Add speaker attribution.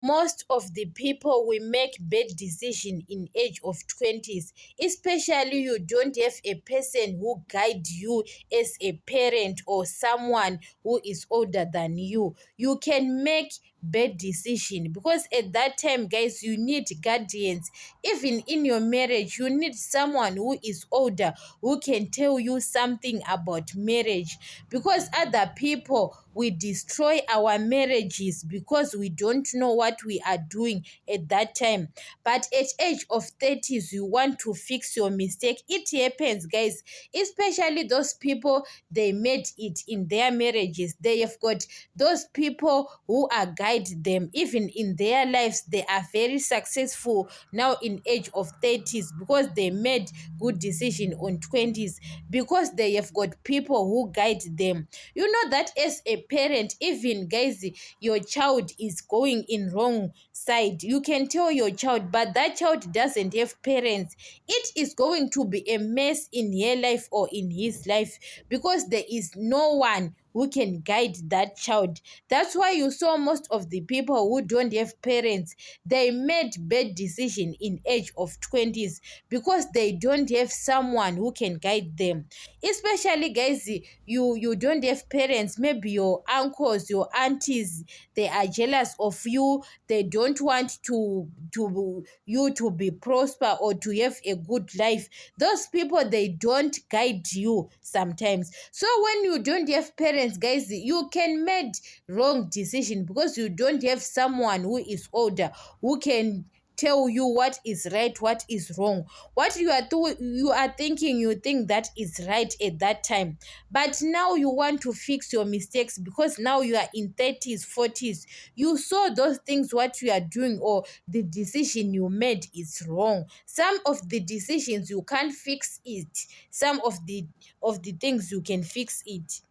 Speaker 1: Most of the people will make bad decision in age of 20s, especially you don't have a person who guide you as a parent or someone who is older than you can make bad decision, because at that time, guys, you need guardians. Even in your marriage, you need someone who is older, who can tell you something about marriage, because other people we destroy our marriages because we don't know what we are doing at that time. But at age of 30s, you want to fix your mistake. It happens, guys, especially those people, they made it in their marriages. They have got those people who are guide them even in their lives. They are very successful now in age of 30s because they made good decision on 20s, because they have got people who guide them. You know that as a parent, even, guys, your child is going in wrong side, you can tell your child, but that child doesn't have parents, it is going to be a mess in her life or in his life, because there is no one who can guide that child. That's why you saw most of the people who don't have parents, they made bad decision in age of 20s, because they don't have someone who can guide them. Especially, guys, you don't have parents, maybe your uncles, your aunties, they are jealous of you. They don't want to you to be prosper or to have a good life. Those people, they don't guide you sometimes. So when you don't have parents, guys, you can make wrong decision because you don't have someone who is older, who can tell you what is right, what is wrong. What you are thinking, you think that is right at that time, but now you want to fix your mistakes because now you are in 30s, 40s. You saw those things, what you are doing, or the decision you made is wrong. Some of the decisions you can't fix it, some of the things you can fix it.